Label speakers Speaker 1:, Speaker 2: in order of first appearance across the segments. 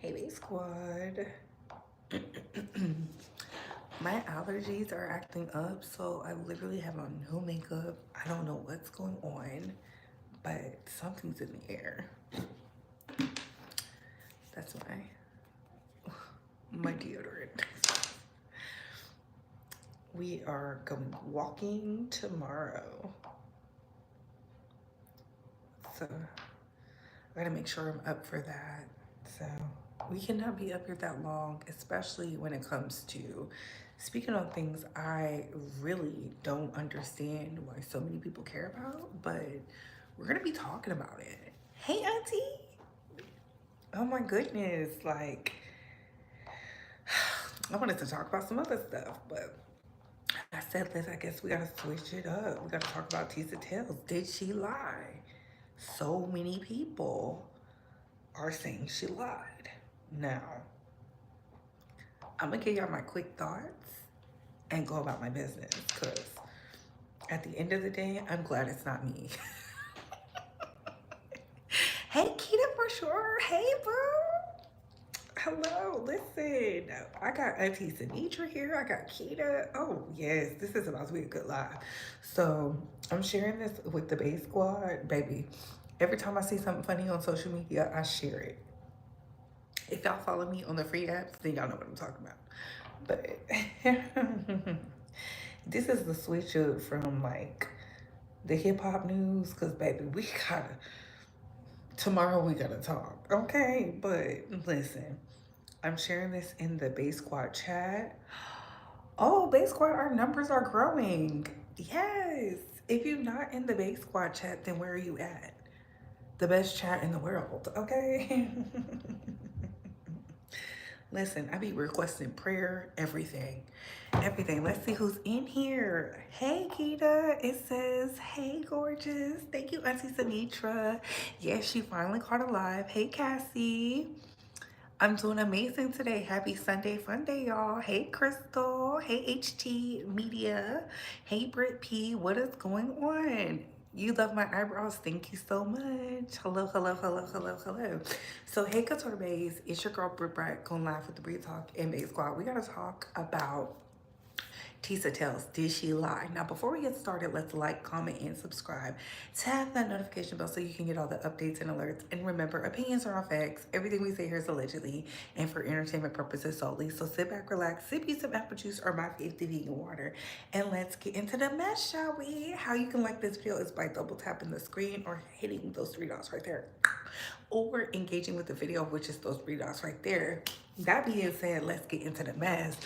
Speaker 1: Hey, Big Squad. My allergies are acting up, so I literally have on no makeup. I don't know what's going on, but something's in the air. That's my deodorant. We are going walking tomorrow, so I gotta make sure I'm up for that. So we cannot be up here that long, especially when it comes to speaking on things I really don't understand why so many people care about, but we're gonna be talking about it. Hey, Auntie. Oh my goodness. Like, I wanted to talk about some other stuff, but I said, I guess we gotta switch it up. We gotta talk about Tissa Tails. Did she lie? So many people are saying she lied. Now, I'm gonna give y'all my quick thoughts and go about my business, because at the end of the day, I'm glad it's not me. Hey, Keita, for sure. Hey, boo. Hello, listen. I got Auntie Sinitra here. I got Keita. Oh, yes, this is about to be a good live. So I'm sharing this with the Bay Squad, baby. Every time I see something funny on social media, I share it. If y'all follow me on the free apps, then y'all know what I'm talking about. But this is the switch up from like the hip hop news, because baby, tomorrow we gotta talk, okay? But listen, I'm sharing this in the Bay Squad chat. Oh, Bay Squad, our numbers are growing. Yes. If you're not in the Bay Squad chat, then where are you at? The best chat in the world, okay? Listen, I be requesting prayer, everything. Everything. Let's see who's in here. Hey, Keita. It says, hey, gorgeous. Thank you, Auntie Sinitra. Yes, she finally caught a live. Hey, Cassie. I'm doing amazing today. Happy Sunday fun day, y'all. Hey, Crystal. Hey, HT Media. Hey, Britt P. What is going on? You love my eyebrows. Thank you so much. Hello, hello, hello, hello, hello. So, hey, Couture Bays. It's your girl, Britt Bright, going live with the Breed Talk and Bay Squad. We got to talk about Tissa Tails, did she lie? Now, before we get started, let's like, comment, and subscribe. Tap that notification bell so you can get all the updates and alerts. And remember, opinions are all facts. Everything we say here is allegedly and for entertainment purposes solely. So sit back, relax, sip you some apple juice or my favorite vegan water, and let's get into the mess, shall we? How you can like this video is by double tapping the screen or hitting those three dots right there, or engaging with the video, which is those three dots right there. That being said, let's get into the mess.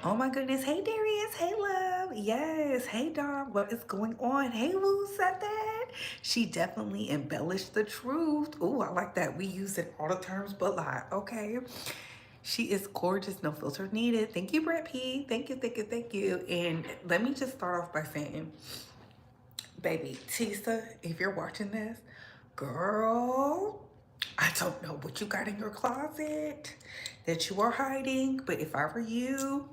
Speaker 1: Oh my goodness. Hey, Darius. Hey, love. Yes. Hey, dog. What is going on? Hey, Woo said that. She definitely embellished the truth. Oh, I like that. We use it all the terms but lie. Okay. She is gorgeous. No filter needed. Thank you, Brett P. Thank you, thank you, thank you. And let me just start off by saying, baby, Tisa, if you're watching this, girl, I don't know what you got in your closet that you are hiding, but if I were you,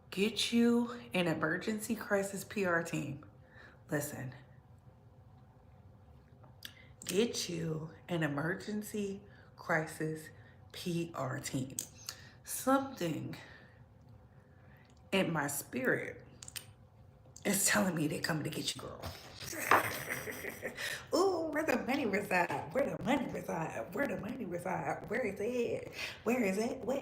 Speaker 1: get you an emergency crisis PR team. Listen, get you an emergency crisis PR team. Something in my spirit is telling me they're coming to get you, girl. Ooh, where the money reside? Where the money reside? Where the money reside? Where is it? Where is it? Where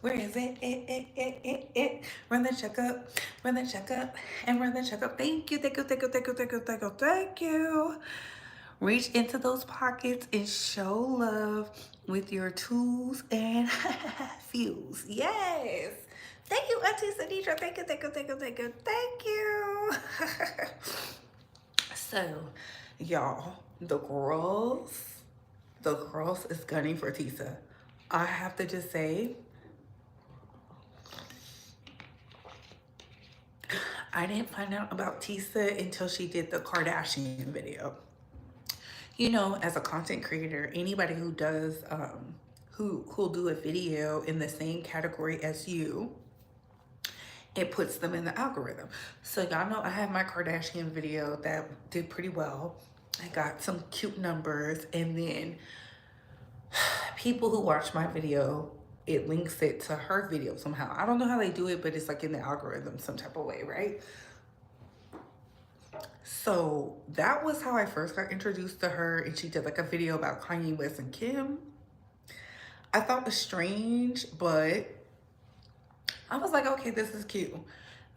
Speaker 1: Where is it? Run the checkup, run the checkup, and run the checkup. Thank you, thank you, thank you, thank you, thank you, thank you, thank you. Reach into those pockets and show love with your tools and fuels. Yes. Thank you, Auntie Sanitra. Thank you, thank you, thank you, thank you, thank you. So, y'all, the girls is gunning for Tisa. I have to just say, I didn't find out about Tisa until she did the Kardashian video. You know, as a content creator, anybody who does who'll do a video in the same category as you, it puts them in the algorithm. So y'all know I had my Kardashian video that did pretty well. I got some cute numbers, and then people who watch my video, it links it to her video somehow. I don't know how they do it, but it's like in the algorithm some type of way, right? So that was how I first got introduced to her, and she did like a video about Kanye West and Kim. I thought it was strange, but I was like, okay, this is cute.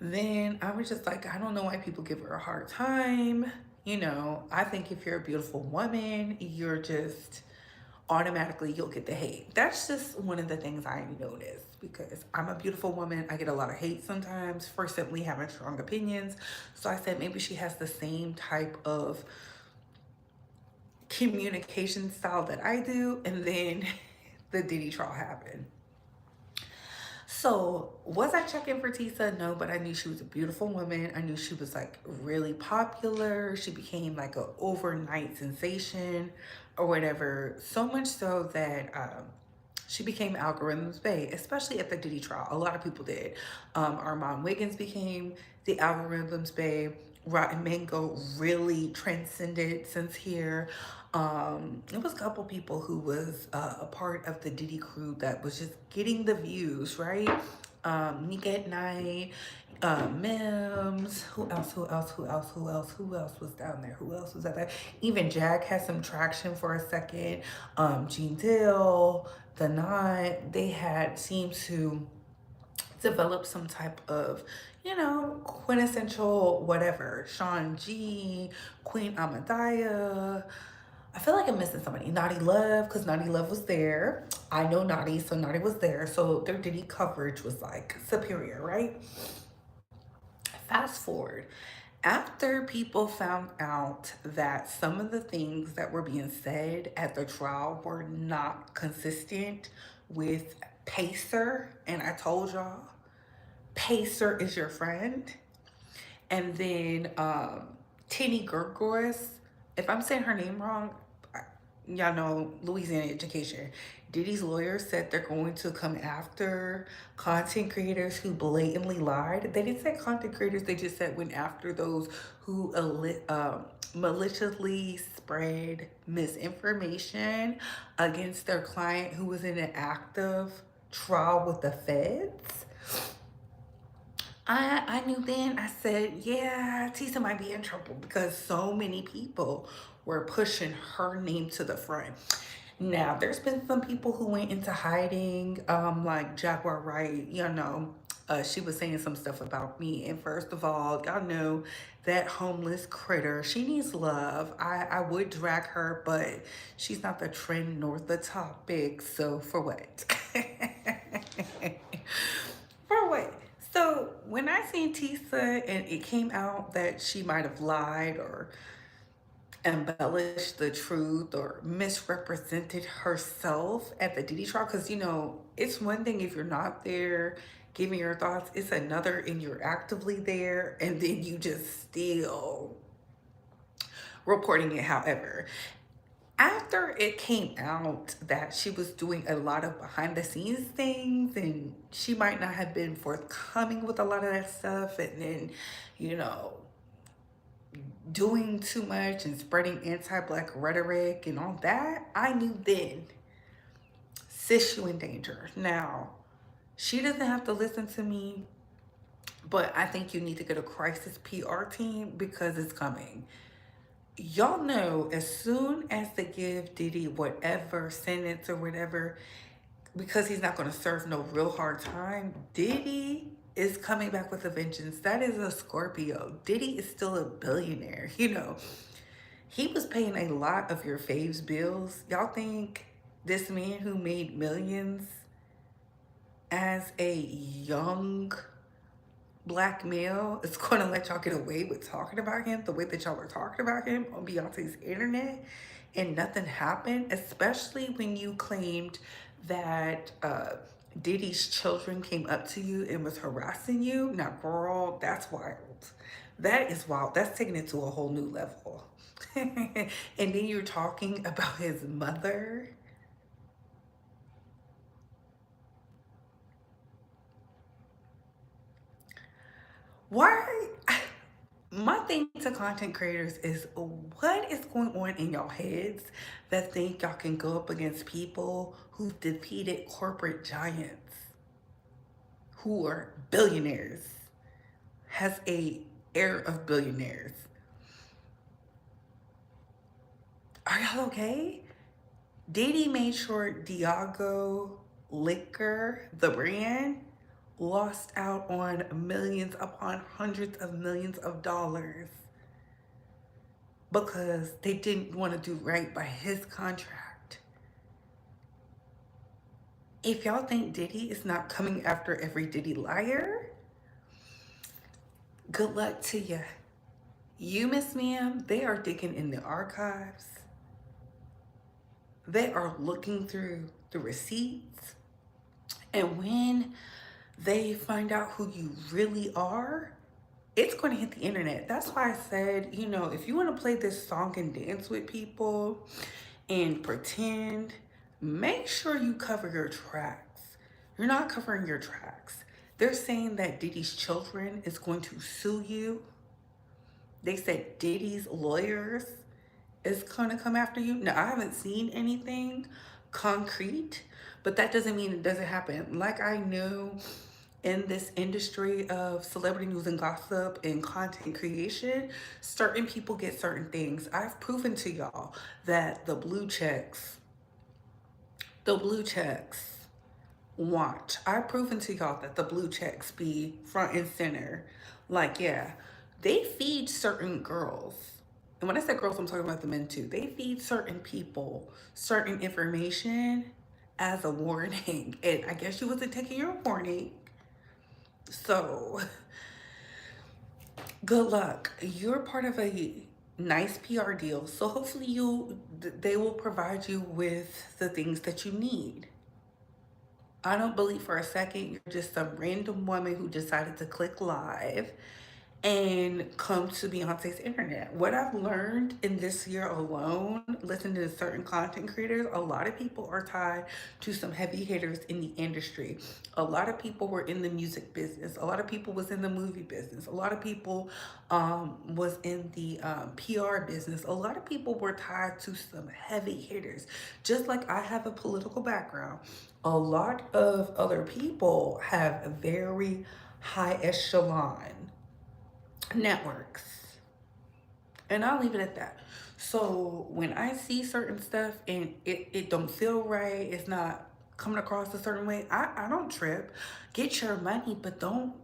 Speaker 1: Then I was just like, I don't know why people give her a hard time. You know, I think if you're a beautiful woman, you're just automatically you'll get the hate. That's just one of the things I noticed because I'm a beautiful woman. I get a lot of hate sometimes for simply having strong opinions. So I said maybe she has the same type of communication style that I do. And then the Diddy trial happened. So was I checking for Tisa? No, but I knew she was a beautiful woman. I knew she was like really popular. She became like an overnight sensation or whatever. So much so that she became Algorithms Bay, especially at the Diddy trial. A lot of people did. Armand Wiggins became the Algorithms Bay. Rotten Mango really transcended since here. It was a couple people who was a part of the Diddy crew that was just getting the views, right? Nika at Night, Mims, who else was down there? Who else was at that? Even Jack had some traction for a second. Gene Dill, The Knot, they had seemed to develop some type of, you know, quintessential whatever. Sean G, Queen Amadaya. I feel like I'm missing somebody. Naughty Love, because Naughty Love was there. I know Naughty, so Naughty was there. So their Diddy coverage was like superior, right? Fast forward. After people found out that some of the things that were being said at the trial were not consistent with Pacer, and I told y'all, Pacer is your friend. And then Tinny Gergois, if I'm saying her name wrong, y'all know Louisiana education. Diddy's lawyers said they're going to come after content creators who blatantly lied. They didn't say content creators, they just said went after those who maliciously spread misinformation against their client who was in an active trial with the feds. I knew then, I said, yeah, Tisa might be in trouble because so many people were pushing her name to the front. Now, there's been some people who went into hiding, like Jaguar Wright, you know, she was saying some stuff about me. And first of all, y'all know that homeless critter, she needs love. I would drag her, but she's not the trend nor the topic. So for what? For what? So when I seen Tisa and it came out that she might have lied or embellished the truth or misrepresented herself at the Diddy trial, because you know, it's one thing if you're not there giving your thoughts, it's another and you're actively there and then you just still reporting it. However, after it came out that she was doing a lot of behind the scenes things and she might not have been forthcoming with a lot of that stuff, and then, you know, doing too much and spreading anti-black rhetoric and all that, I knew then, sis, you in danger. Now, she doesn't have to listen to me, but I think you need to get a crisis PR team because it's coming. Y'all know as soon as they give Diddy whatever sentence or whatever, because he's not going to serve no real hard time, Diddy is coming back with a vengeance. That is a Scorpio. Diddy is still a billionaire. You know, he was paying a lot of your faves bills. Y'all think this man who made millions as a young black male is going to let y'all get away with talking about him the way that y'all were talking about him on Beyonce's internet and nothing happened, especially when you claimed that Diddy's children came up to you and was harassing you? Now, girl, that's wild. That is wild. That's taking it to a whole new level. And then you're talking about his mother. Why? My thing to content creators is, what is going on in y'all heads that think y'all can go up against people who defeated corporate giants, who are billionaires, has a air of billionaires? Are y'all okay? Diddy made sure Diageo Liquor, the brand, lost out on millions upon hundreds of millions of dollars because they didn't want to do right by his contract. If y'all think Diddy is not coming after every Diddy liar, good luck to you. You, Miss Ma'am, they are digging in the archives. They are looking through the receipts. And when they find out who you really are, it's going to hit the internet. That's why I said, if you want to play this song and dance with people and pretend, make sure you cover your tracks. You're not covering your tracks. They're saying that Diddy's children is going to sue you. They said Diddy's lawyers is going to come after you. Now, I haven't seen anything concrete, but that doesn't mean it doesn't happen. Like, I know in this industry of celebrity news and gossip and content creation, certain people get certain things. I've proven to y'all that the blue checks, watch. I've proven to y'all that the blue checks be front and center. Like, yeah, they feed certain girls. And when I say girls, I'm talking about the men too. They feed certain people certain information as a warning. And I guess you wasn't taking your warning. So, good luck. You're part of a nice PR deal. So hopefully they will provide you with the things that you need. I don't believe for a second you're just some random woman who decided to click live and come to Beyonce's internet. What I've learned in this year alone, listening to certain content creators, a lot of people are tied to some heavy hitters in the industry. A lot of people were in the music business. A lot of people was in the movie business. A lot of people was in the PR business. A lot of people were tied to some heavy hitters. Just like I have a political background, a lot of other people have a very high echelon networks. And I'll leave it at that. So when I see certain stuff and it don't feel right, it's not coming across a certain way, I don't trip. Get your money, but don't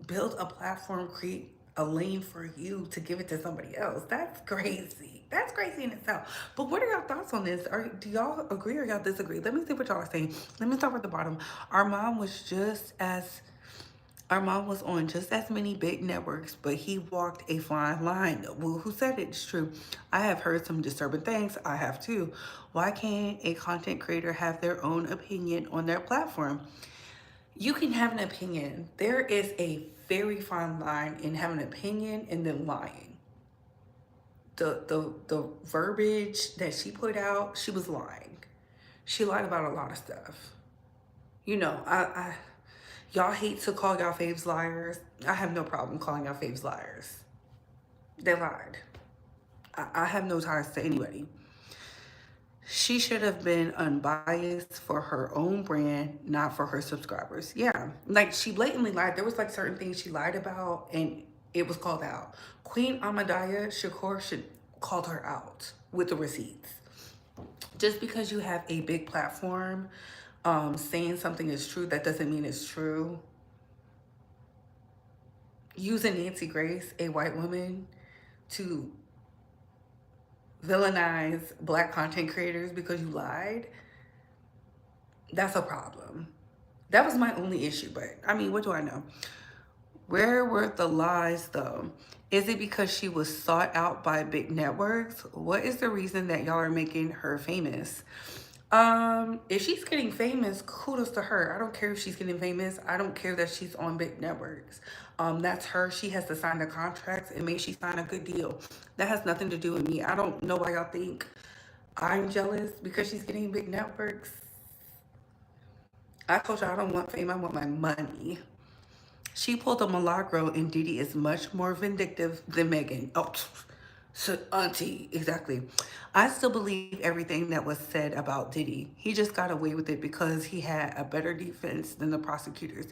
Speaker 1: build a platform, create a lane for you to give it to somebody else. That's crazy. That's crazy in itself. But what are y'all thoughts on this? Do y'all agree or y'all disagree? Let me see what y'all are saying. Let me start with the bottom. Our mom was on just as many big networks, but he walked a fine line. Well, who said it? It's true. I have heard some disturbing things. I have too. Why can't a content creator have their own opinion on their platform? You can have an opinion. There is a very fine line in having an opinion and then lying. The verbiage that she put out, she was lying. She lied about a lot of stuff. I y'all hate to call y'all faves liars. I have no problem calling y'all faves liars. They lied. I have no ties to anybody. She should have been unbiased for her own brand, not for her subscribers. Yeah, like she blatantly lied. There was like certain things she lied about and it was called out. Queen Amadaya Shakur should called her out with the receipts. Just because you have a big platform, saying something is true, that doesn't mean it's true. Using Nancy Grace, a white woman, to villainize black content creators because you lied, that's a problem. That was my only issue, but I mean, what do I know? Where were the lies though? Is it because she was sought out by big networks? What is the reason that y'all are making her famous? If she's getting famous, kudos to her. I don't care if she's getting famous. I don't care that she's on big networks. That's her. She has to sign the contracts and make she sign a good deal. That has nothing to do with me. I don't know why y'all think I'm jealous because she's getting big networks. I told y'all I don't want fame. I want my money. She pulled a Milagro, and Diddy is much more vindictive than Megan. Oh, so auntie, exactly. I still believe everything that was said about Diddy. He just got away with it because he had a better defense than the prosecutors.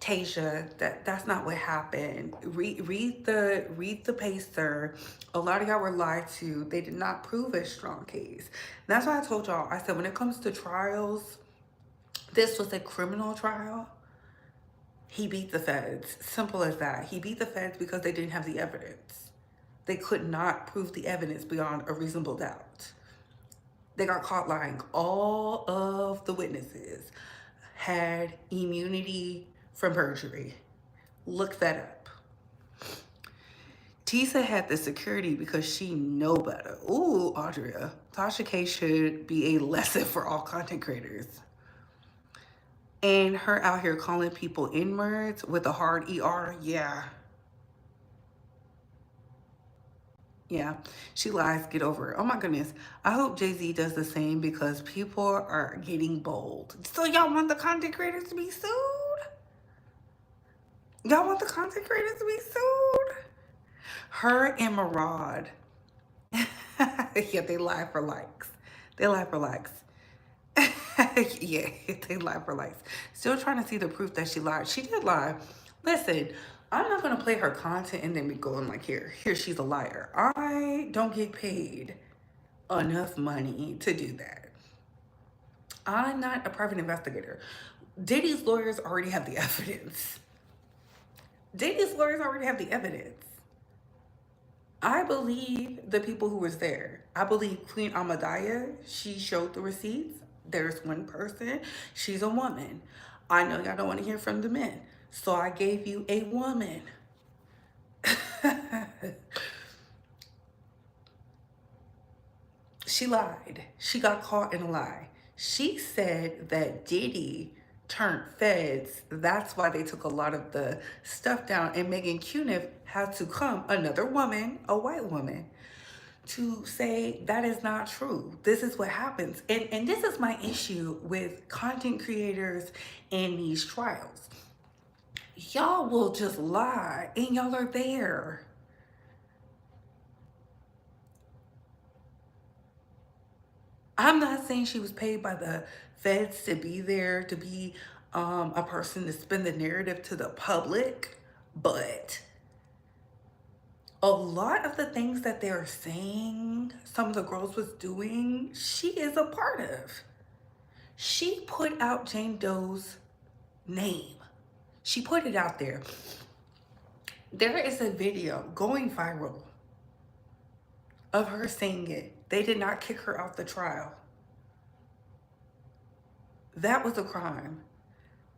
Speaker 1: Tasia, that's not what happened. Read the pacer. A lot of y'all were lied to. They did not prove a strong case. That's why I told y'all. I said when it comes to trials, this was a criminal trial. He beat the feds. Simple as that. He beat the feds because they didn't have the evidence. They could not prove the evidence beyond a reasonable doubt. They got caught lying. All of the witnesses had immunity from perjury. Look that up. Tisa had the security because she know better. Ooh, Audria. Tasha K should be a lesson for all content creators. And her out here calling people N-words with a hard ER, yeah. Yeah, she lies, get over it. Oh my goodness. I hope Jay-Z does the same because people are getting bold. So y'all want the content creators to be sued? Y'all want the content creators to be sued? Her and Murad. Yeah, they lie for likes. They lie for likes. Yeah, they lie for likes. Still trying to see the proof that she lied. She did lie. Listen, I'm not gonna play her content and then be going like, here, she's a liar. I don't get paid enough money to do that. I'm not a private investigator. Diddy's lawyers already have the evidence. Diddy's lawyers already have the evidence. I believe the people who was there. I believe Queen Amadaya, she showed the receipts. There's one person, she's a woman. I know y'all don't want to hear from the men, so I gave you a woman. She lied. She got caught in a lie. She said that Diddy turned feds. That's why they took a lot of the stuff down. And Megan Cuniff had to come, another woman, a white woman, to say that is not true. This is what happens. And this is my issue with content creators in these trials. Y'all will just lie and y'all are there. I'm not saying she was paid by the feds to be there, to be a person to spin the narrative to the public, but a lot of the things that they're saying, some of the girls was doing, she is a part of. She put out Jane Doe's name. She put it out there. There is a video going viral of her saying it. They did not kick her out the trial. That was a crime.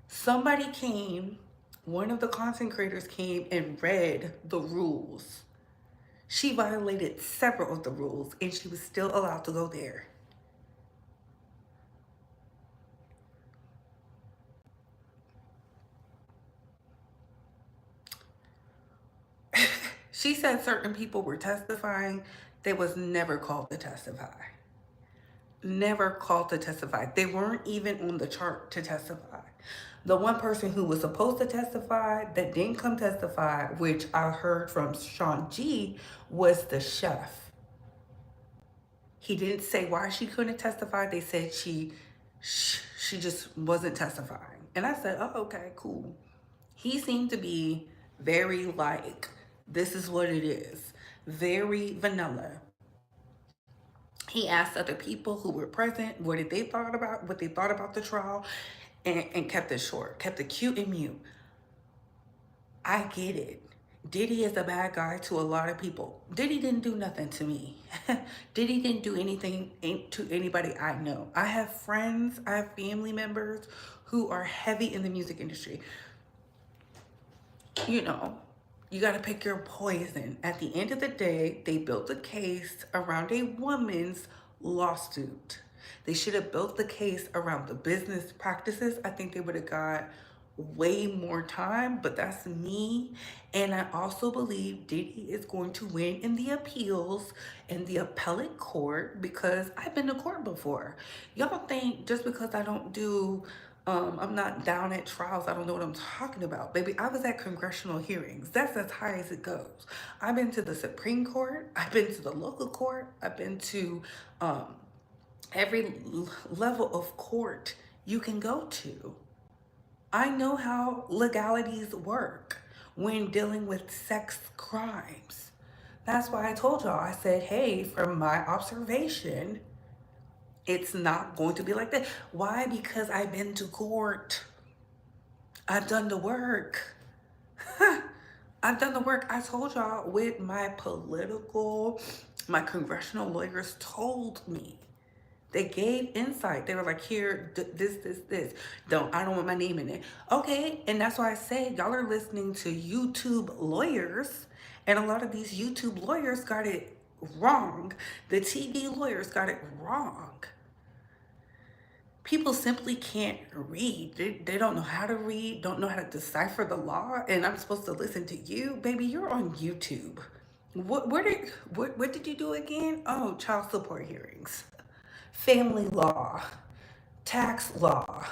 Speaker 1: Somebody came, one of the content creators came and read the rules. She violated several of the rules and she was still allowed to go there. She said certain people were testifying. They was never called to testify. Never called to testify. They weren't even on the chart to testify. The one person who was supposed to testify that didn't come testify, which I heard from Sean G, was the chef. He didn't say why she couldn't testify. They said she just wasn't testifying. And I said, oh, okay, cool. He seemed to be very like, this is what it is. Very vanilla. He asked other people who were present what they thought about the trial, and kept it short, kept it cute and mute. I get it. Diddy is a bad guy to a lot of people. Diddy didn't do nothing to me. Diddy didn't do anything to anybody I know. I have friends, I have family members who are heavy in the music industry. You know, you got to pick your poison. At the end of the day, they built a case around a woman's lawsuit. They should have built the case around the business practices. I think they would have got way more time, but that's me. And I also believe Diddy is going to win in the appeals in the appellate court because I've been to court before. Y'all think just because I don't do I'm not down at trials. I don't know what I'm talking about. Baby, I was at congressional hearings. That's as high as it goes. I've been to the Supreme Court. I've been to the local court. I've been to um, every level of court you can go to. I know how legalities work when dealing with sex crimes. That's why I told y'all, I said, hey, from my observation, it's not going to be like that. Why? Because I've been to court. I've done the work. I've done the work. I told y'all with my congressional lawyers told me. They gave insight. They were like, here, this. I don't want my name in it. Okay, and that's why I say y'all are listening to YouTube lawyers, and a lot of these YouTube lawyers got it wrong. The TV lawyers got it wrong. People simply can't read. They don't know how to read, don't know how to decipher the law, and I'm supposed to listen to you? Baby, you're on YouTube. What did you do again? Oh, child support hearings, family law, tax law,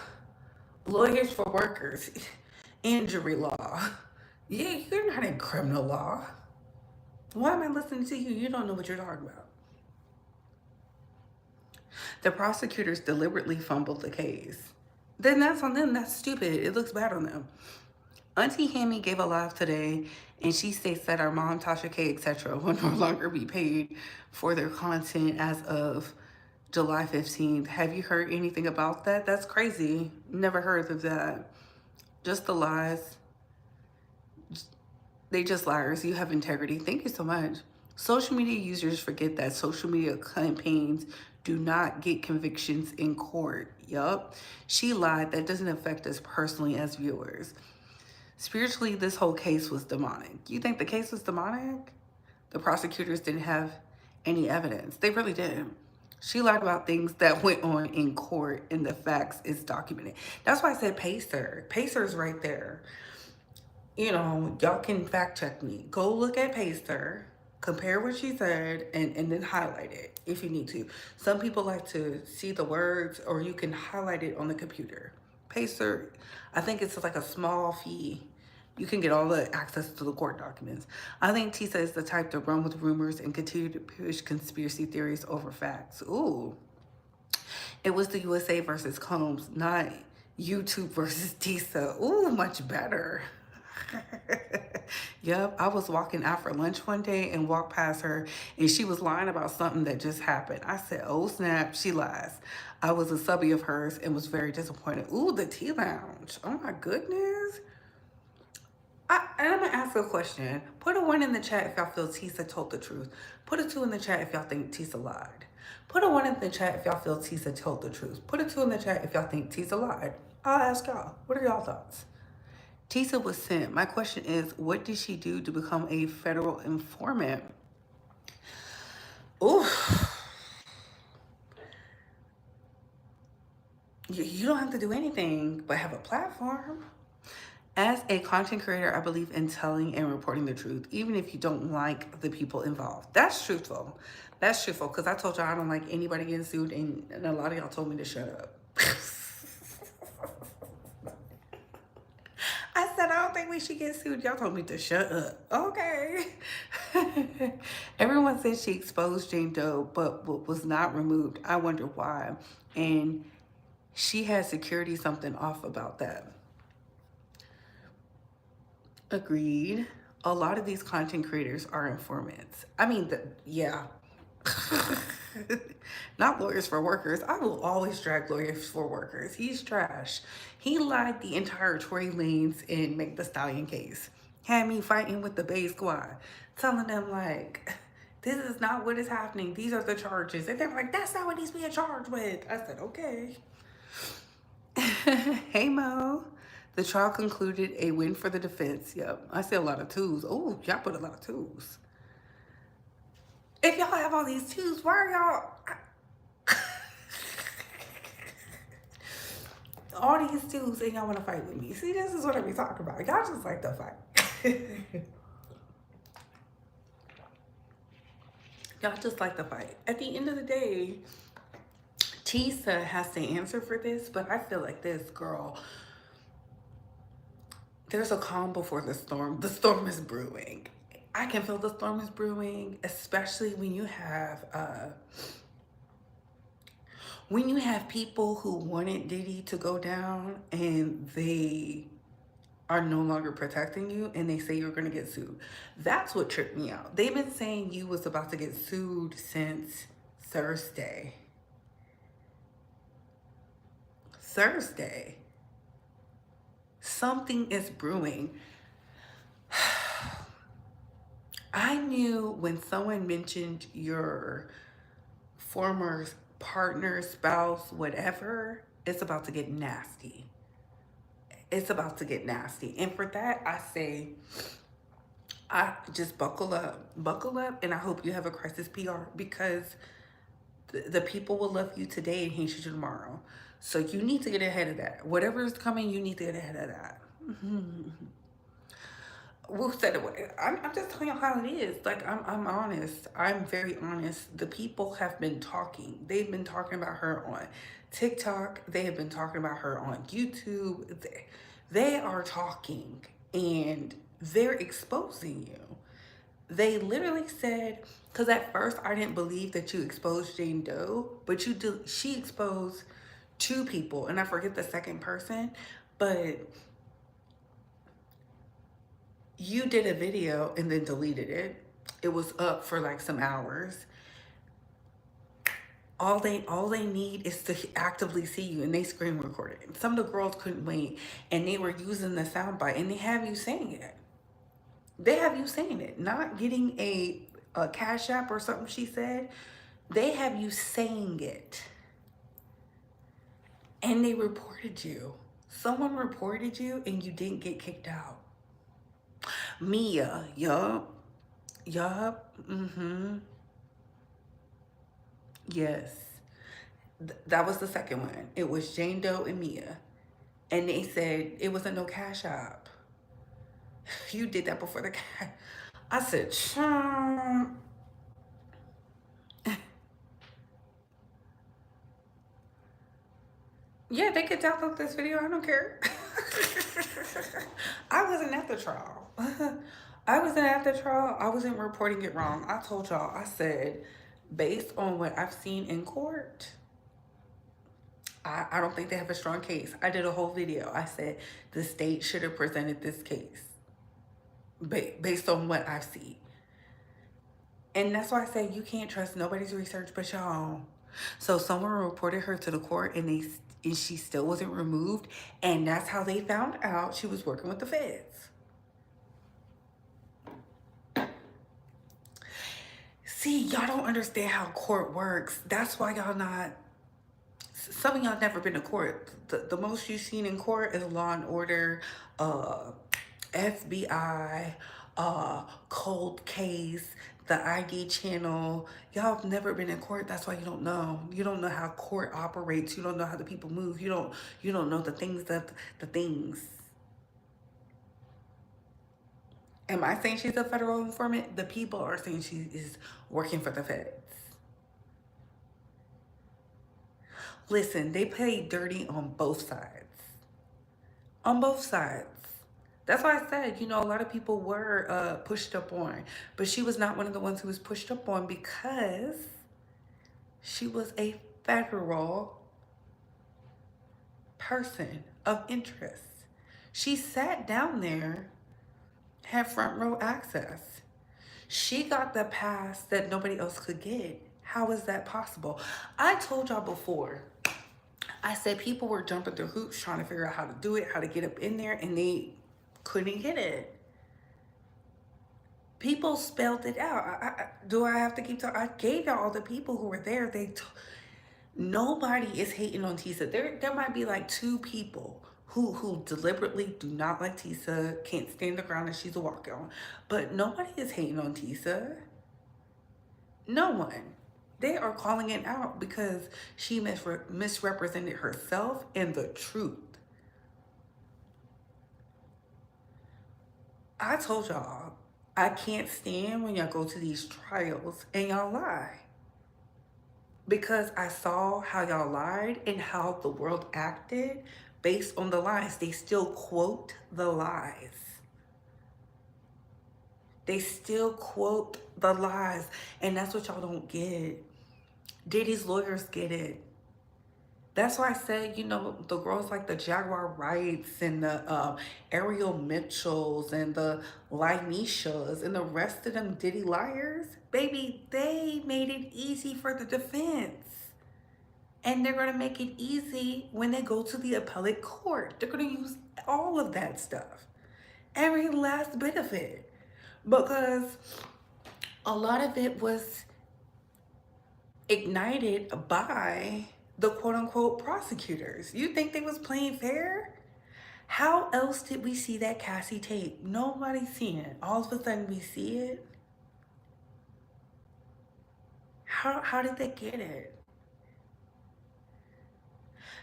Speaker 1: lawyers for workers, injury law. Yeah, you're not in criminal law. Why am I listening to you? You don't know what you're talking about. The prosecutors deliberately fumbled the case. Then that's on them. That's stupid. It looks bad on them. Auntie Hammy gave a live today, and she states that our mom, Tasha K, etc., will no longer be paid for their content as of July 15th. Have you heard anything about that? That's crazy. Never heard of that. Just the lies. They just liars. You have integrity. Thank you so much. Social media users forget that social media campaigns do not get convictions in court. Yup. She lied. That doesn't affect us personally as viewers. Spiritually, this whole case was demonic. You think the case was demonic? The prosecutors didn't have any evidence. They really didn't. She lied about things that went on in court, and the facts is documented. That's why I said Pacer. Pacer's right there. You know, y'all can fact check me. Go look at Pacer, compare what she said, and then highlight it if you need to. Some people like to see the words, or you can highlight it on the computer. Pacer, I think it's like a small fee. You can get all the access to the court documents. I think Tisa is the type to run with rumors and continue to push conspiracy theories over facts. Ooh. It was the USA versus Combs, not YouTube versus Tisa. Ooh, much better. Yep, I was walking out for lunch one day and walked past her, and she was lying about something that just happened. I said, oh snap, she lies. I was a subby of hers and was very disappointed. Ooh, the tea lounge. Oh my goodness. And I'm gonna ask a question. Put a 1 in the chat if y'all feel Tisa told the truth. Put a 2 in the chat if y'all think Tisa lied. Put a 1 in the chat if y'all feel Tisa told the truth. Put a 2 in the chat if y'all think Tisa lied. I'll ask y'all, what are y'all thoughts? Tisa was sent. My question is, what did she do to become a federal informant? Ooh. You don't have to do anything but have a platform. As a content creator, I believe in telling and reporting the truth, even if you don't like the people involved. That's truthful. That's truthful, because I told y'all I don't like anybody getting sued, and a lot of y'all told me to shut up. I said, I don't think we should get sued. Y'all told me to shut up. Okay. Everyone said she exposed Jane Doe, but was not removed. I wonder why. And she had security something off about that. Agreed. A lot of these content creators are informants. I mean, yeah. Not lawyers for workers. I will always drag lawyers for workers. He's trash. He lied the entire Tory Lanez and Make the Stallion case. Had me fighting with the Bay Squad, telling them like, this is not what is happening. These are the charges. And they're like, that's not what he's being charged with. I said, okay. Hey, Mo. The trial concluded a win for the defense. Yep. I see a lot of twos. Oh, y'all put a lot of twos. If y'all have all these twos, why are y'all... all these twos and y'all want to fight with me? See, this is what I be talking about. Y'all just like to fight. Y'all just like to fight. At the end of the day, Tisa has to answer for this, but I feel like this girl, there's a calm before the storm. The storm is brewing. I can feel the storm is brewing, especially when you have people who wanted Diddy to go down and they are no longer protecting you and they say you're going to get sued. That's what tripped me out. They've been saying you was about to get sued since Thursday. Thursday. Something is brewing. I knew when someone mentioned your former partner, spouse, whatever, it's about to get nasty. It's about to get nasty. And for that, I say, I just buckle up, and I hope you have a crisis PR, because the people will love you today and hate you tomorrow. So you need to get ahead of that. Whatever is coming, you need to get ahead of that. Who said it? I'm just telling you how it is. Like, I'm honest. I'm very honest. The people have been talking. They've been talking about her on TikTok. They have been talking about her on YouTube. They are talking, and they're exposing you. They literally said, because at first I didn't believe that you exposed Jane Doe, but you do. She exposed two people, and I forget the second person, but you did a video and then deleted it. It was up for like some hours. All they need is to actively see you, and they screen recorded it. Some of the girls couldn't wait, and they were using the soundbite, and they have you saying it. They have you saying it, not getting a cash app or something she said. They have you saying it. And they reported you. Someone reported you and you didn't get kicked out. Mia, yup. Yes. That was the second one. It was Jane Doe and Mia. And they said it wasn't no cash app. You did that before the cash. I said, Chum. Yeah, they could download this video. I don't care. I wasn't at the trial. I wasn't at the trial. I wasn't reporting it wrong. I told y'all, I said, based on what I've seen in court, I don't think they have a strong case. I did a whole video. I said the state should have presented this case based on what I see. And that's why I say you can't trust nobody's research but your own. So someone reported her to the court, and she still wasn't removed. And that's how they found out she was working with the feds. See, y'all don't understand how court works. That's why y'all not... Some of y'all never been to court. The most you've seen in court is Law and Order, FBI, cold case, the ID channel. Y'all have never been in court. That's why you don't know. You don't know how court operates. You don't know how the people move. You don't know the things. Am I saying she's a federal informant? The people are saying she is working for the feds. Listen, they play dirty on both sides. On both sides. That's why I said, a lot of people were pushed up on. But she was not one of the ones who was pushed up on because she was a federal person of interest. She sat down there, had front row access. She got the pass that nobody else could get. How is that possible? I told y'all before, I said people were jumping through hoops trying to figure out how to do it, how to get up in there, and they couldn't get it. People spelled it out. Do I have to keep talking? I gave y'all all the people who were there. Nobody is hating on Tisa. There might be like two people who deliberately do not like Tisa, can't stand the ground that she's walking on. But nobody is hating on Tisa. No one. They are calling it out because she misrepresented herself and the truth. I told y'all, I can't stand when y'all go to these trials and y'all lie. because I saw how y'all lied and how the world acted based on the lies. They still quote the lies. They still quote the lies. And that's what y'all don't get. Diddy's lawyers get it. That's why I said, you know, the girls like the Jaguar Wrights and the Ariel Mitchells and the Linishas and the rest of them Diddy liars, baby, they made it easy for the defense. And they're going to make it easy when they go to the appellate court. They're going to use all of that stuff, every last bit of it, because a lot of it was ignited by the quote unquote prosecutors. You think they was playing fair? How else did we see that Cassie tape? Nobody's seen it. All of a sudden we see it. How did they get it?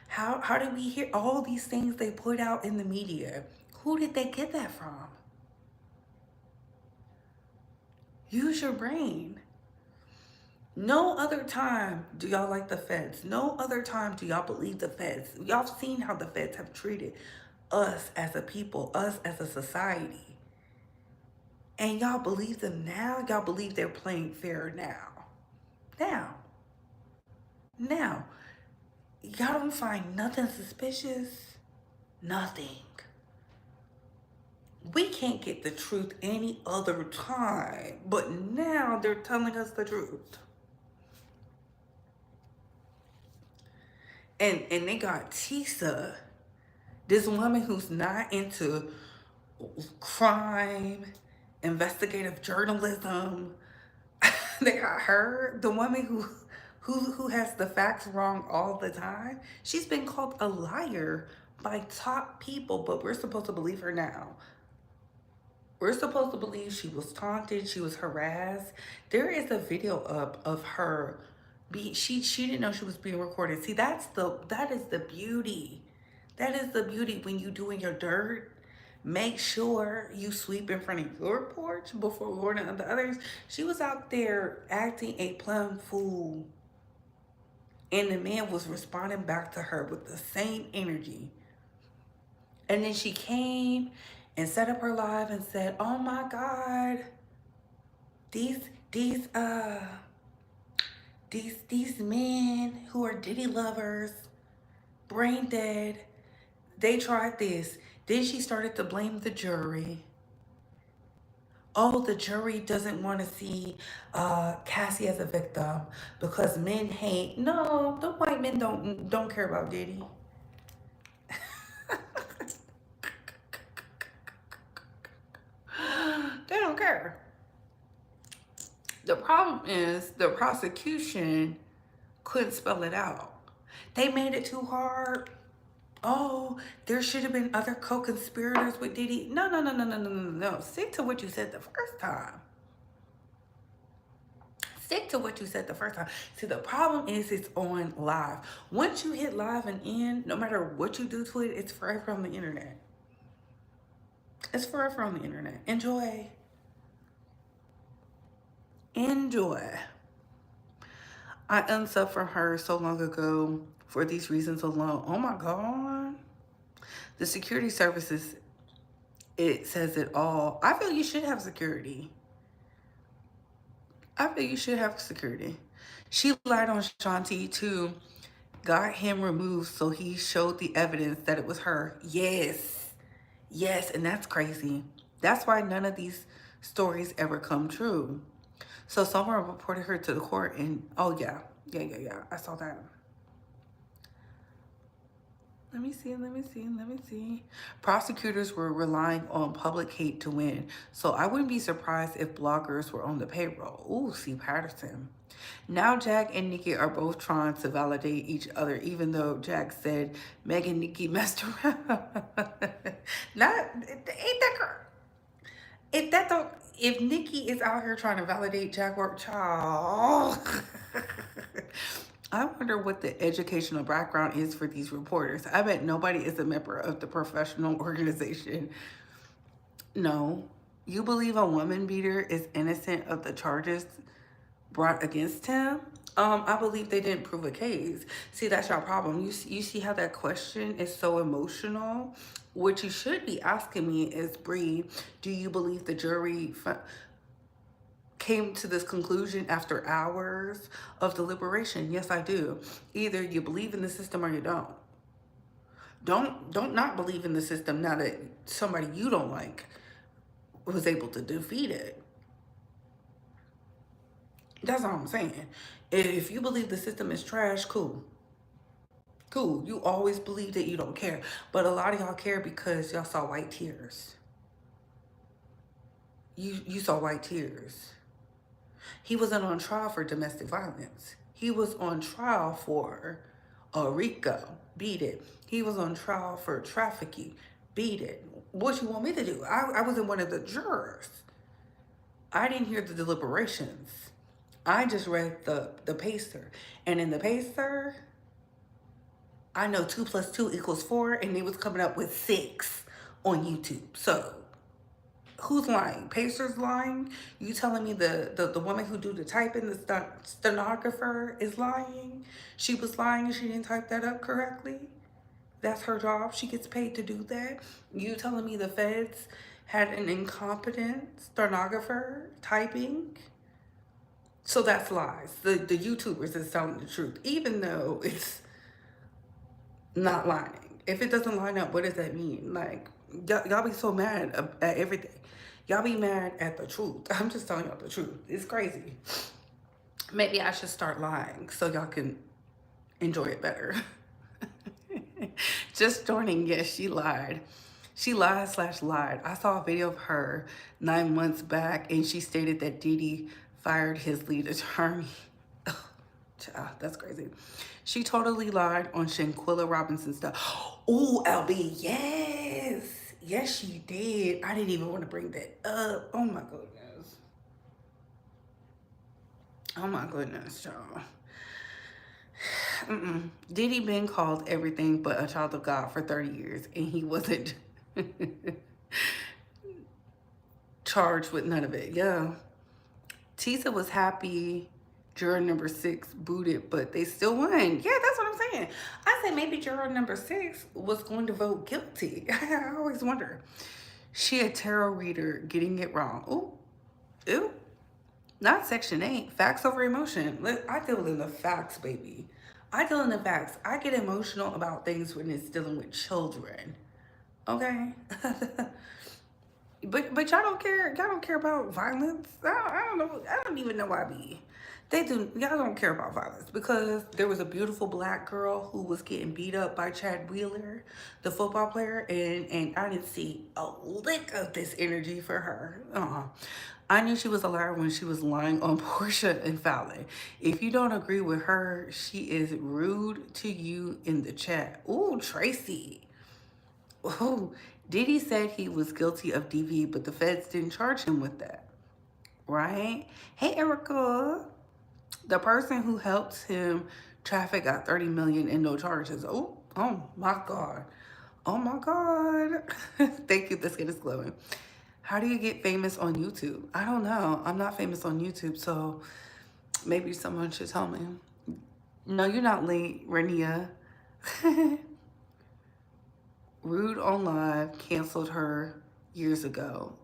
Speaker 1: How did we hear all these things they put out in the media? Who did they get that from? Use your brain. No other time do y'all like the feds. No other time do y'all believe the feds. Y'all seen how the feds have treated us as a people, us as a society. And y'all believe them now? Y'all believe they're playing fair now? Now. Y'all don't find nothing suspicious? Nothing. We can't get the truth any other time, but now they're telling us the truth. And they got Tisa, this woman who's not into crime, investigative journalism. They got her, the woman who has the facts wrong all the time. She's been called a liar by top people, but we're supposed to believe her now. We're supposed to believe she was taunted, she was harassed. There is a video up of her. She didn't know she was being recorded. See, that is the beauty. That is the beauty when you doing your dirt. Make sure you sweep in front of your porch before going to the others. She was out there acting a plum fool. And the man was responding back to her with the same energy. And then she came and set up her live and said, "Oh my God, these men who are Diddy lovers, brain dead, they tried this." Then she started to blame the jury. Oh, the jury doesn't want to see Cassie as a victim because men hate. No, the white men don't care about Diddy. They don't care. The problem is the prosecution couldn't spell it out. They made it too hard. Oh, there should have been other co-conspirators with Diddy. No. Stick to what you said the first time. Stick to what you said the first time. See, the problem is it's on live. Once you hit live and in, no matter what you do to it, it's forever on the internet. It's forever on the internet. Enjoy. I unsubbed from her so long ago for these reasons alone. Oh my God. The security services, it says it all. I feel you should have security. She lied on Shanti too. Got him removed so he showed the evidence that it was her. Yes, and that's crazy. That's why none of these stories ever come true. So someone reported her to the court and, oh yeah, I saw that. Let me see. Prosecutors were relying on public hate to win. So I wouldn't be surprised if bloggers were on the payroll. Ooh, C. Patterson. Now Jack and Nikki are both trying to validate each other, even though Jack said Meg and Nikki messed around. Ain't that girl? If Nikki is out here trying to validate Jack work, child. I wonder what the educational background is for these reporters. I bet nobody is a member of the professional organization. No. You believe a woman beater is innocent of the charges brought against him? I believe they didn't prove a case. See, that's your problem. You see how that question is so emotional? What you should be asking me is, Bree, do you believe the jury came to this conclusion after hours of deliberation? Yes, I do. Either you believe in the system or you don't. Don't not believe in the system now that somebody you don't like was able to defeat it. That's all I'm saying. If you believe the system is trash, cool. Cool. You always believe that you don't care. But a lot of y'all care because y'all saw white tears. You saw white tears. He wasn't on trial for domestic violence. He was on trial for a RICO. Beat it. He was on trial for trafficking. Beat it. What you want me to do? I wasn't one of the jurors. I didn't hear the deliberations. I just read the pacer. And in the pacer, I know 2 plus 2 equals 4, and they was coming up with 6 on YouTube. So who's lying? Pacer's lying? You telling me the woman who do the typing, the stenographer, is lying? She was lying and she didn't type that up correctly? That's her job. She gets paid to do that. You telling me the feds had an incompetent stenographer typing? So that's lies. The YouTubers is telling the truth, even though it's not lying. If it doesn't line up, what does that mean? Like, y'all be so mad at everything. Y'all be mad at the truth. I'm just telling y'all the truth. It's crazy. Maybe I should start lying so y'all can enjoy it better. Just joining, yes, she lied. She lied/lied. I saw a video of her 9 months back, and she stated that Diddy fired his lead attorney. Ugh, child, that's crazy. She totally lied on Shanquilla Robinson's stuff. Oh, LB, yes. Yes, she did. I didn't even want to bring that up. Oh, my goodness. Oh, my goodness, y'all. Diddy been called everything but a child of God for 30 years, and he wasn't charged with none of it. Yeah. Tisa was happy juror number 6 booted, but they still won. Yeah, that's what I'm saying. I said maybe juror number 6 was going to vote guilty. I always wonder. She a tarot reader getting it wrong. Ooh, ooh. Not Section 8. Facts over emotion. I deal in the facts, baby. I deal in the facts. I get emotional about things when it's dealing with children. Okay? But y'all don't care. Y'all don't care about violence. I don't know. I don't even know why they do. Y'all don't care about violence because there was a beautiful black girl who was getting beat up by Chad Wheeler, the football player, and I didn't see a lick of this energy for her. I knew she was a liar when she was lying on Portia and Fallon. If you don't agree with her, she is rude to you in the chat. Ooh, Tracy. Oh, Diddy said he was guilty of DV, but the feds didn't charge him with that, right? Hey, Erica. The person who helped him traffic got 30 million and no charges. Oh my God. Oh my God. Thank you, the skin is glowing. How do you get famous on YouTube? I don't know. I'm not famous on YouTube, so maybe someone should tell me. No, you're not late, Rania. Rude on Live canceled her years ago.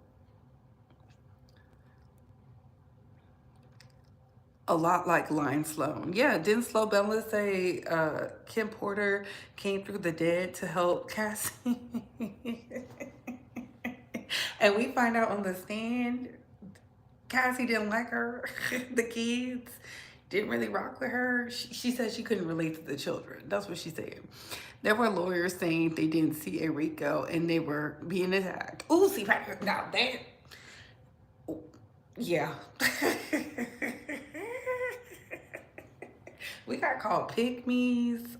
Speaker 1: A lot like Lion Sloan. Yeah, didn't Slow Bella say Kim Porter came through the dead to help Cassie? And we find out on the stand, Cassie didn't like her. The kids didn't really rock with her. She said she couldn't relate to the children. That's what she said. There were lawyers saying they didn't see a RICO and they were being attacked. Ooh, see, now that, yeah. We got called pygmies,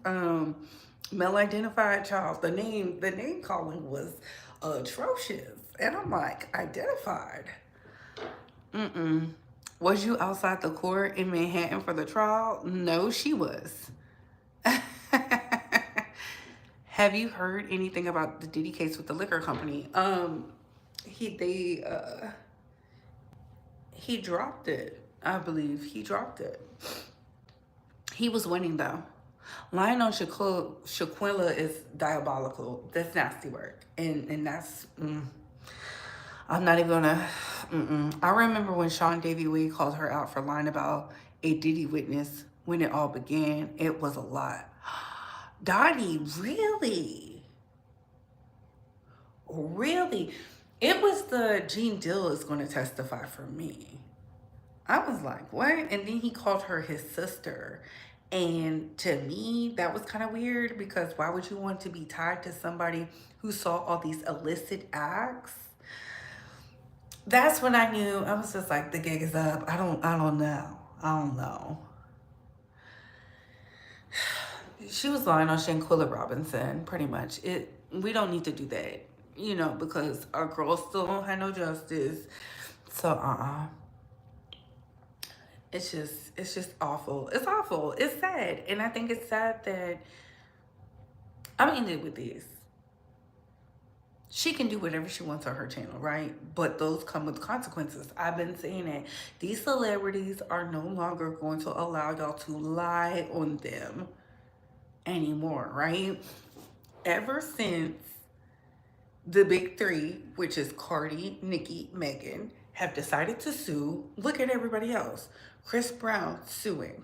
Speaker 1: male-identified child. The name calling was atrocious. And I'm like, identified. Was you outside the court in Manhattan for the trial? No, she was. Have you heard anything about the Diddy case with the liquor company? He dropped it. I believe he dropped it. He was winning though. Lying on Shaquilla is diabolical. That's nasty work. And that's, I'm not even gonna, I remember when Sean Davy Wade called her out for lying about a Diddy witness when it all began. It was a lot. Dottie, really? Really? It was the Gene Dill is going to testify for me. I was like, what? And then he called her his sister. And to me, that was kind of weird because why would you want to be tied to somebody who saw all these illicit acts? That's when I knew. I was just like, the gig is up. I don't know. I don't know. She was lying on Shanquilla Robinson, pretty much. We don't need to do that, because our girls still don't have no justice. So it's just awful. It's awful. It's sad. And I think it's sad that I'm ended with this. She can do whatever she wants on her channel, right? But those come with consequences. I've been saying it. These celebrities are no longer going to allow y'all to lie on them anymore, right? Ever since the big three, which is Cardi, Nicki, Megan, have decided to sue, look at everybody else. Chris Brown suing.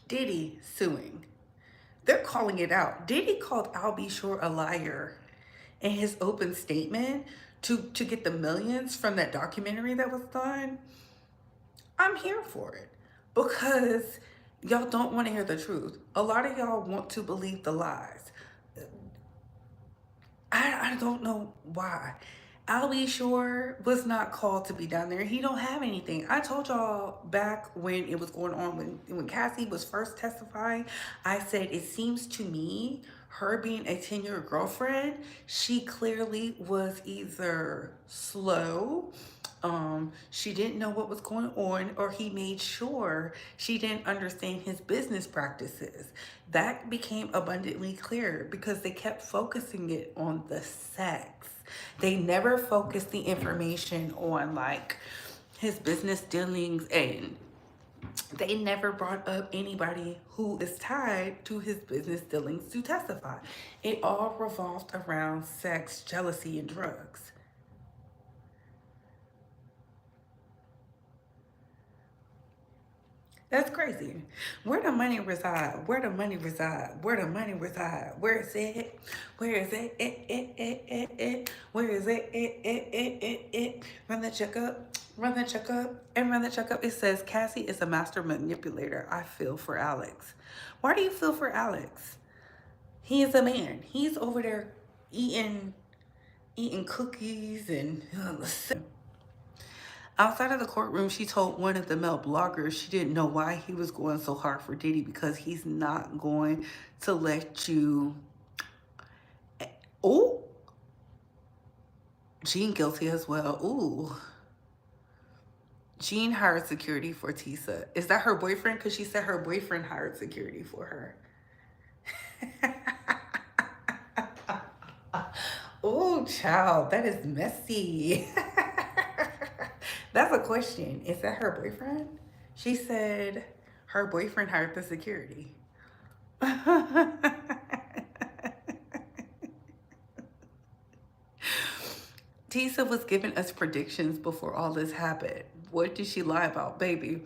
Speaker 1: Diddy suing. They're calling it out. Diddy called Al B. Shore a liar in his open statement to get the millions from that documentary that was done. I'm here for it because y'all don't want to hear the truth. A lot of y'all want to believe the lies. I don't know why. Al B. Shore was not called to be down there. He don't have anything. I told y'all back when it was going on, when Cassie was first testifying, I said, it seems to me, her being a 10-year girlfriend, she clearly was either slow, she didn't know what was going on, or he made sure she didn't understand his business practices. That became abundantly clear because they kept focusing it on the sex. They never focused the information on like his business dealings, and they never brought up anybody who is tied to his business dealings to testify. It all revolved around sex, jealousy, and drugs. That's crazy. Where the money reside? Where the money reside? Where the money reside? Where is it? Where is it? Where is it? Run the checkup. Run the checkup. And run the checkup. It says Cassie is a master manipulator. I feel for Alex. Why do you feel for Alex? He is a man. He's over there eating cookies and outside of the courtroom, she told one of the male bloggers she didn't know why he was going so hard for Diddy because he's not going to let you. Oh, Gene guilty as well. Ooh. Gene hired security for Tisa. Is that her boyfriend? Because she said her boyfriend hired security for her. Oh, child, that is messy. That's a question. Is that her boyfriend? She said her boyfriend hired the security. Tisa was giving us predictions before all this happened. What did she lie about, baby?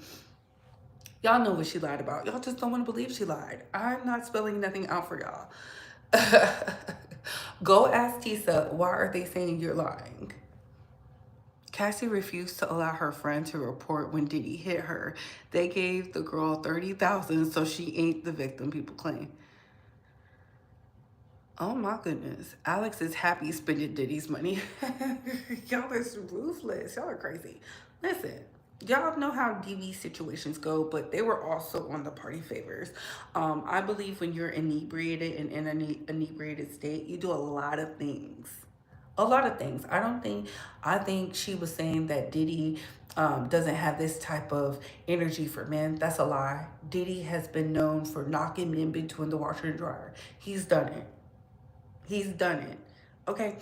Speaker 1: Y'all know what she lied about. Y'all just don't want to believe she lied. I'm not spelling nothing out for y'all. Go ask Tisa, why are they saying you're lying? Cassie refused to allow her friend to report when Diddy hit her. They gave the girl $30,000 so she ain't the victim, people claim. Oh my goodness. Alex is happy spending Diddy's money. Y'all is ruthless. Y'all are crazy. Listen, y'all know how DV situations go, but they were also on the party favors. I believe when you're inebriated and in an inebriated state, you do a lot of things. A lot of things. I think she was saying that Diddy doesn't have this type of energy for men. That's a lie. Diddy has been known for knocking men between the washer and dryer. He's done it. Okay.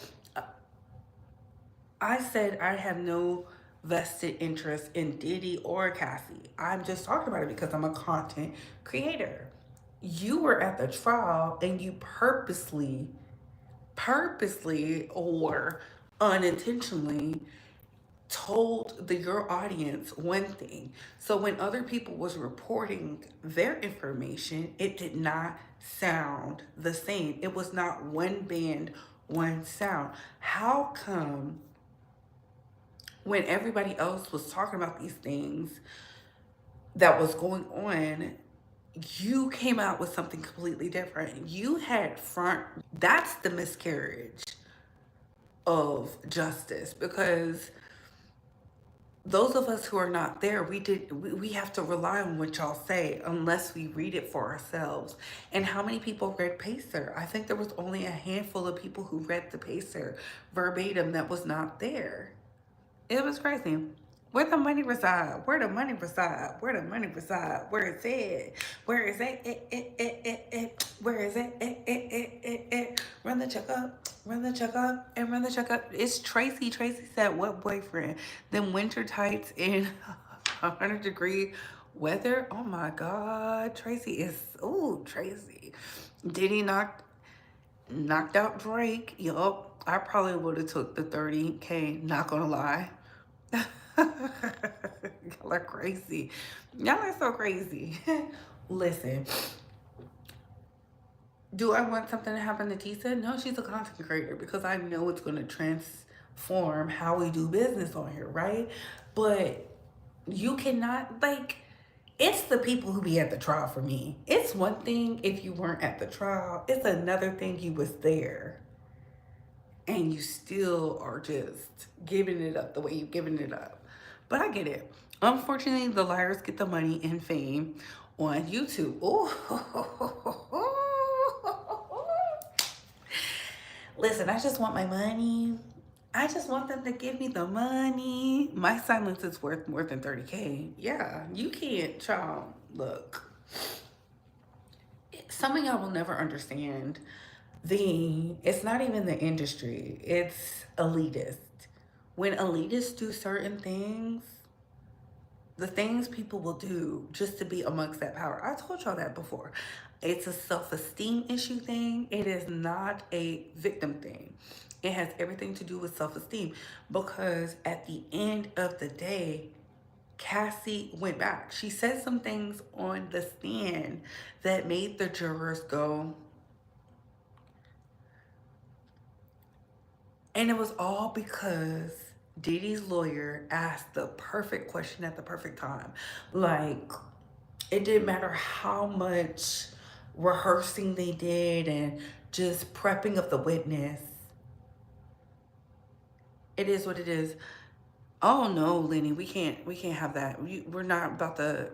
Speaker 1: I said I have no vested interest in Diddy or Cassie. I'm just talking about it because I'm a content creator. You were at the trial and you purposely or unintentionally told your audience one thing. So when other people was reporting their information, it did not sound the same. It was not one band, one sound. How come when everybody else was talking about these things that was going on, you came out with something completely different? You had front, that's the miscarriage of justice, because those of us who are not there, we have to rely on what y'all say unless we read it for ourselves. And how many people read Pacer? I think there was only a handful of people who read the Pacer verbatim that was not there. It was crazy. Where the money reside? Where the money reside? Where the money reside? Where is it? Where is it? Where is it? Run the check up. Run the check up and run the check up. It's Tracy. Tracy said, what boyfriend? Them winter tights in 100-degree weather? Oh my God. Tracy is, ooh, Tracy. Did he knocked out Drake? Yup. I probably would have took the 30K, not gonna lie. Y'all are crazy. Y'all are so crazy. Listen, do I want something to happen to Tisa? No, she's a content creator because I know it's going to transform how we do business on here, right? But you cannot, like, it's the people who be at the trial for me. It's one thing if you weren't at the trial. It's another thing you was there. And you still are just giving it up the way you've given it up. But I get it. Unfortunately, the liars get the money and fame on YouTube. Ooh. Listen, I just want my money. I just want them to give me the money. My silence is worth more than 30K. Yeah, you can't, child. Look, some of y'all will never understand it's not even the industry, it's elitist. When elitists do certain things, the things people will do just to be amongst that power. I told y'all that before. It's a self-esteem issue thing. It is not a victim thing. It has everything to do with self-esteem, because at the end of the day, Cassie went back. She said some things on the stand that made the jurors go, and it was all because Diddy's lawyer asked the perfect question at the perfect time. Like, it didn't matter how much rehearsing they did and just prepping of the witness. It is what it is. Oh no, Lenny, we can't have that. We're not about to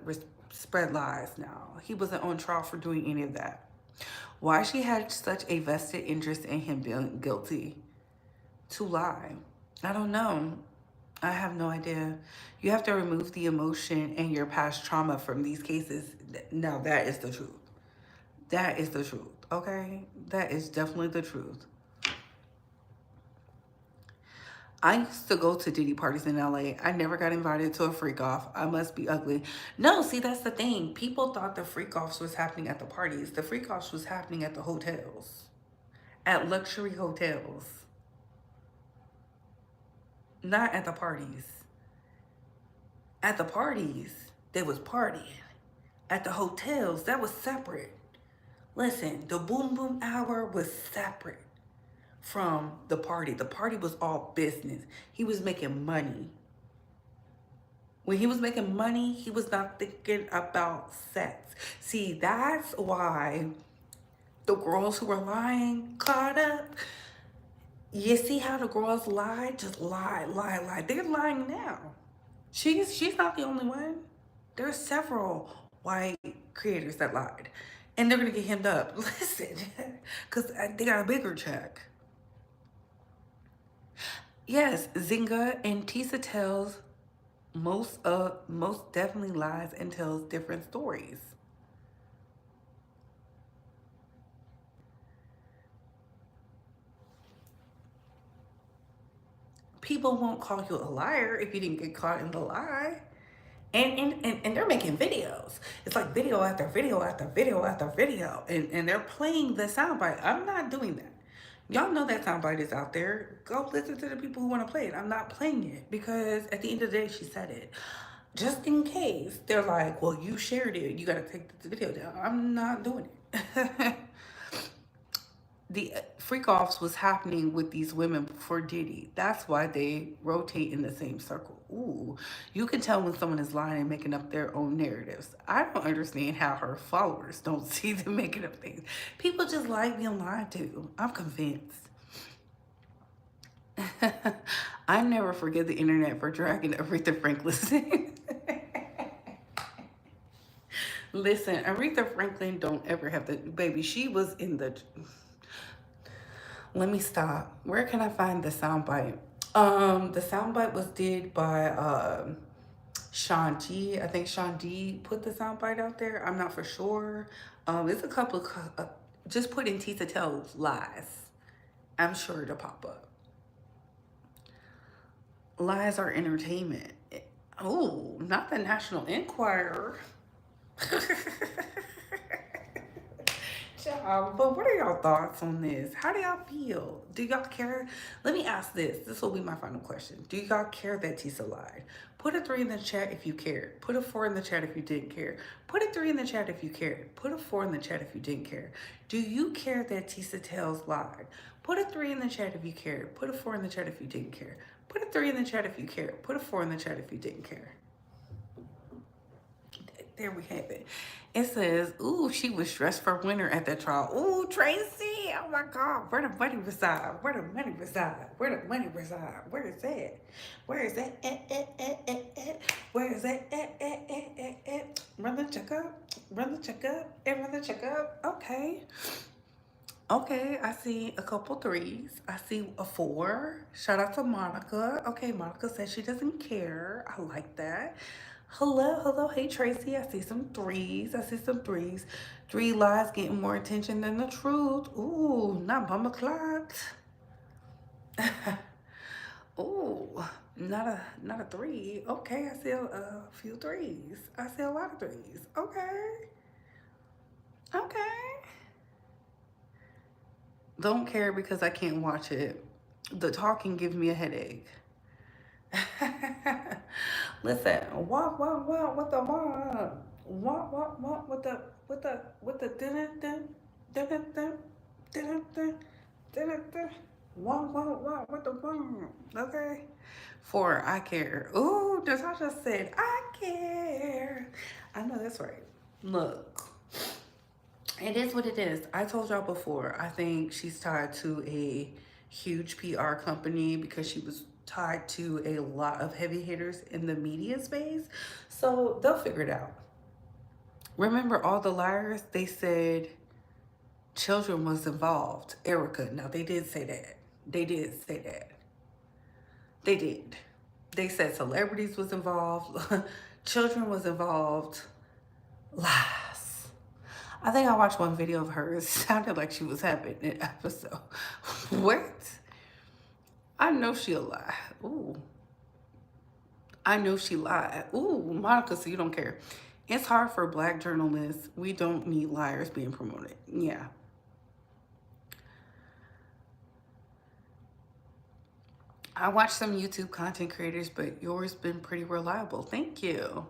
Speaker 1: spread lies now. He wasn't on trial for doing any of that. Why she had such a vested interest in him being guilty to lie? I don't know. I have no idea. You have to remove the emotion and your past trauma from these cases. Now that is the truth. That is the truth, okay? That is definitely the truth. I used to go to Diddy parties in LA. I never got invited to a freak off. I must be ugly. No, see, that's the thing. People thought the freak offs was happening at the parties. The freak offs was happening at the hotels, at luxury hotels, not at the parties. At the parties, they was partying. At the hotels, that was separate. Listen, the boom boom hour was separate from the party. The party was all business. He was making money. When he was making money, he was not thinking about sex. See, that's why the girls who were lying caught up. You see how the girls lie? Just lie. They're lying now. She's not the only one. There's several white creators that lied. And they're going to get hemmed up. Listen, because they got a bigger check. Yes, Zynga and Tissa Tails most definitely lies and tells different stories. people won't call you a liar if you didn't get caught in the lie. And they're making videos. It's like video after video after video after video. And they're playing the soundbite. I'm not doing that. Y'all know that soundbite is out there. Go listen to the people who want to play it. I'm not playing it because at the end of the day, she said it. Just in case they're like, well, you shared it. You got to take the video down. I'm not doing it. The freak offs was happening with these women before Diddy. That's why they rotate in the same circle. Ooh, you can tell when someone is lying and making up their own narratives. I don't understand how her followers don't see them making up things. People just like being lied to. I'm convinced. I never forget the internet for dragging Aretha Franklin. Listen, Aretha Franklin don't ever have to, baby, she was in the, let me stop. Where can I find the soundbite? The soundbite was did by Sean G. I think Sean D put the soundbite out there. I'm not for sure. It's a couple of, just put in Tissa Tails lies. I'm sure it'll pop up. Lies are entertainment. Oh, not the National Enquirer. But what are y'all thoughts on this? How do y'all feel? Do y'all care? Let me ask this. This will be my final question. Do y'all care that Tisa lied? Put a 3 in the chat if you cared. Put a 4 in the chat if you didn't care. Put a 3 in the chat if you cared. Put a 4 in the chat if you didn't care. Do you care that Tissa Tails lied? Put a 3 in the chat if you cared. Put a 4 in the chat if you didn't care. Put a 3 in the chat if you cared. Put a 4 in the chat if you didn't care. There we have it. It says, ooh, she was stressed for winter at that trial. Ooh, Tracy, oh my God, where the money reside? Where the money reside? Where the money reside? Where is that? Where is that? Where is that? Run the checkup, run the checkup, and run the checkup. Okay. Okay, I see a couple 3s. I see a 4. Shout out to Monica. Okay, Monica says she doesn't care. I like that. Hello, hey Tracy. I see some 3s. I see some 3s. 3 lies getting more attention than the truth. Ooh, not bummer clock. Ooh, not a 3. Okay, I see a few 3s. I see a lot of 3s. Okay. Don't care because I can't watch it. The talking gives me a headache. Listen, what with the what with the what with the bomb. Okay. 4, I care. Ooh, Natasha said I care. I know that's right. Look. It is what it is. I told y'all before, I think she's tied to a huge PR company because she was tied to a lot of heavy hitters in the media space. So they'll figure it out. Remember all the liars? They said children was involved. Erica. Now they did say that. They did say that. They did. They said celebrities was involved. Children was involved. Lies. I think I watched one video of hers. It sounded like she was having an episode. What? I know she'll lie. Ooh. I know she lied. Ooh, Monica, so you don't care. It's hard for Black journalists. We don't need liars being promoted. Yeah. I watch some YouTube content creators, but yours been pretty reliable. Thank you.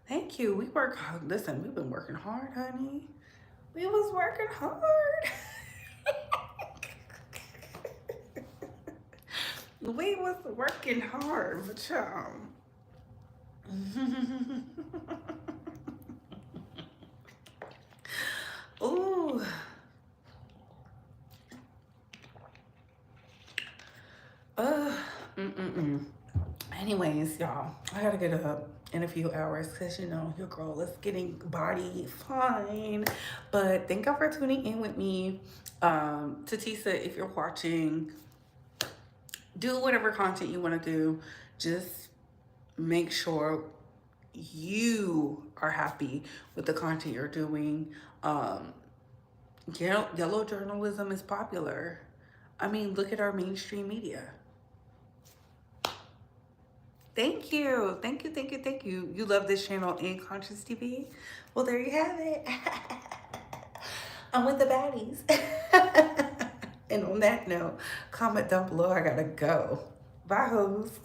Speaker 1: Thank you. We work hard. Listen, we've been working hard, honey. We was working hard. We was working hard, but y'all. Ooh. Anyways, y'all, I gotta get up in a few hours because, you know, your girl is getting body fine. But thank y'all for tuning in with me. To Tisa, if you're watching, do whatever content you want to do. Just make sure you are happy with the content you're doing. Yellow journalism is popular. I mean, look at our mainstream media. Thank you. Thank you, thank you, thank you. You love this channel in Conscious TV? Well, there you have it. I'm with the baddies. And on that note, comment down below. I gotta go. Bye, hoes.